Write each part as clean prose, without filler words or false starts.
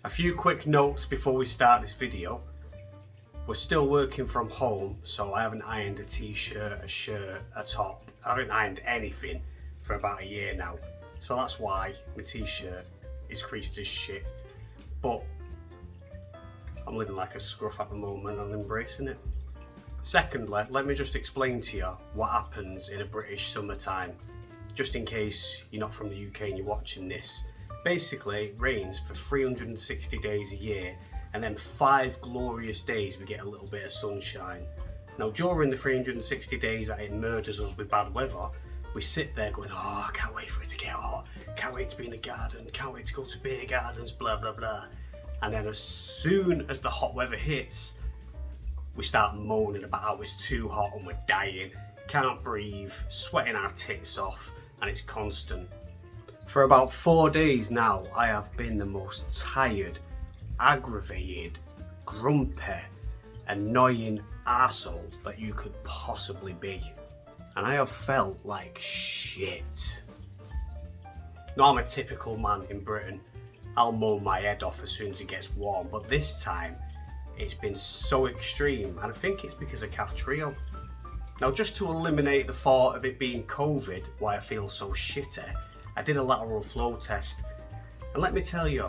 A few quick notes before we start this video. We're still working from home, so I haven't ironed a t-shirt, a shirt, a top. I haven't ironed anything for about a year now. So that's why my t-shirt is creased as shit. But I'm living like a scruff at the moment and embracing it. Secondly, let me just explain to you what happens in a British summertime, just in case you're not from the UK and you're watching this. Basically, it rains for 360 days a year, and then 5 glorious days we get a little bit of sunshine. Now, during the 360 days that it murders us with bad weather, we sit there going, oh, I can't wait for it to get hot, can't wait to be in the garden, can't wait to go to beer gardens, blah, blah, blah. And then as soon as the hot weather hits, we start moaning about how it's too hot and we're dying, can't breathe, sweating our tits off, and it's constant. For about 4 days now, I have been the most tired, aggravated, grumpy, annoying arsehole that you could possibly be. And I have felt like shit. Now, I'm a typical man in Britain. I'll mow my head off as soon as it gets warm, but this time it's been so extreme, and I think it's because of Kaftrio. Now, just to eliminate the thought of it being COVID, why I feel so shitty, I did a lateral flow test, and let me tell you,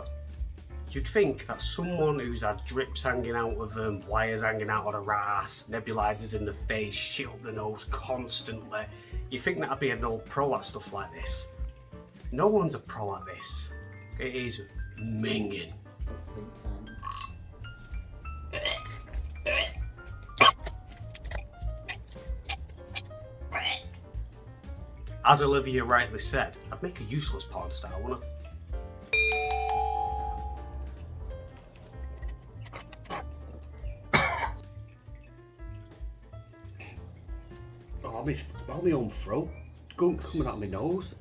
you'd think that someone who's had drips hanging out of them, wires hanging out of their ass, nebulizers in the face, shit up the nose constantly, you'd think that I'd be an old pro at stuff like this. No one's a pro at this. It is minging. As Olivia rightly said, I'd make a useless porn star, wouldn't I? Oh, my own throat. Gunk coming out of my nose.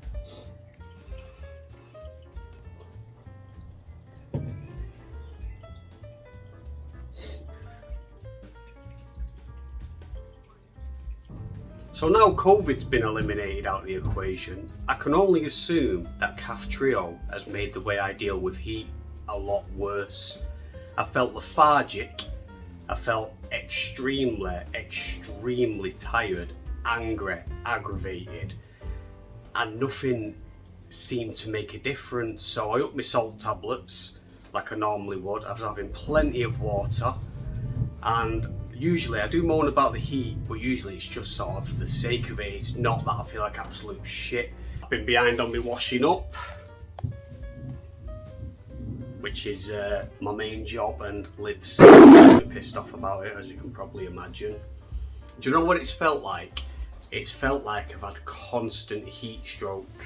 So now COVID's been eliminated out of the equation, I can only assume that Kaftrio has made the way I deal with heat a lot worse. I felt lethargic, I felt extremely tired, angry, aggravated, and nothing seemed to make a difference. So I upped my salt tablets like I normally would. I was having plenty of water, and usually I do moan about the heat, but usually it's just sort of for the sake of it. It's not that I feel like absolute shit. I've been behind on me washing up, which is my main job, and Liv's pissed off about it, as you can probably imagine. Do you know what it's felt like? It's felt like I've had constant heat stroke.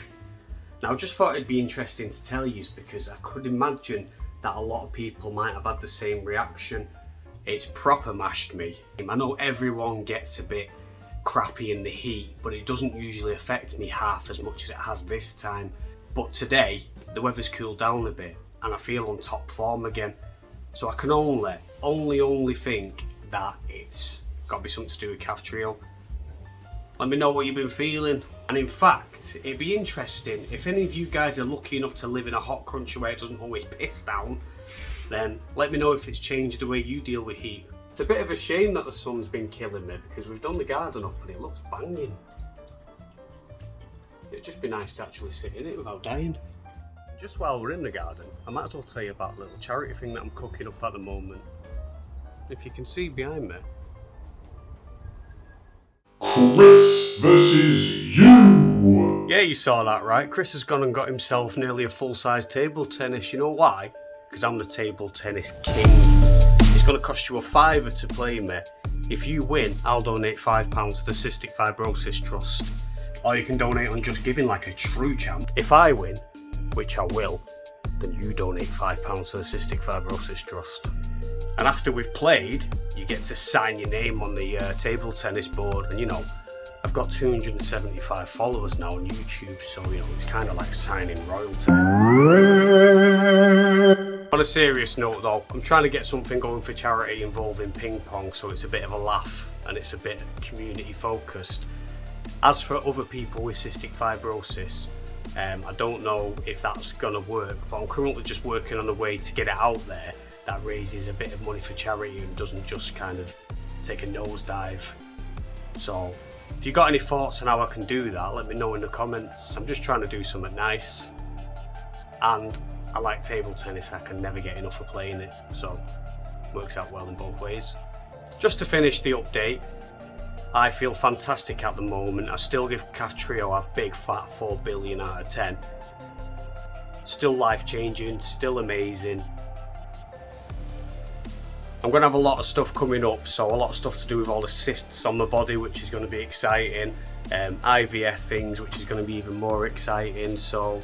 Now, I just thought it'd be interesting to tell you, because I could imagine that a lot of people might have had the same reaction. It's proper mashed me. I know everyone gets a bit crappy in the heat, but it doesn't usually affect me half as much as it has this time. But today, the weather's cooled down a bit and I feel on top form again. So I can only think that it's got to be something to do with Kaftrio. Let me know what you've been feeling. And in fact, it'd be interesting if any of you guys are lucky enough to live in a hot country where it doesn't always piss down, then let me know if it's changed the way you deal with heat. It's a bit of a shame that the sun's been killing me, because we've done the garden up and it looks banging. It'd just be nice to actually sit in it without dying. Just while we're in the garden, I might as well tell you about a little charity thing that I'm cooking up at the moment. If you can see behind me. Chris versus you! Yeah, you saw that right. Chris has gone and got himself nearly a full-size table tennis. You know why? Because I'm the table tennis king. It's going to cost you a £5 to play me. If you win, I'll donate £5 to the Cystic Fibrosis Trust. Or you can donate on Just Giving like a true champ. If I win, which I will, then you donate £5 to the Cystic Fibrosis Trust. And after we've played, you get to sign your name on the table tennis board. And you know, I've got 275 followers now on YouTube, so you know, it's kind of like signing royalty. On a serious note though, I'm trying to get something going for charity involving ping pong, so it's a bit of a laugh and it's a bit community focused. As for other people with cystic fibrosis, I don't know if that's gonna work, but I'm currently just working on a way to get it out there that raises a bit of money for charity and doesn't just kind of take a nosedive. So if you got any thoughts on how I can do that, let me know in the comments. I'm just trying to do something nice, and I like table tennis. I can never get enough of playing it, so it works out well in both ways. Just to finish the update, I feel fantastic at the moment. I still give Kaftrio a big fat 4 billion out of 10. Still life changing, still amazing. I'm going to have a lot of stuff coming up, so a lot of stuff to do with all the cysts on my body, which is going to be exciting. IVF things, which is going to be even more exciting. So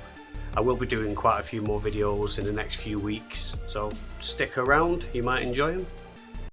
I will be doing quite a few more videos in the next few weeks, so stick around, you might enjoy them.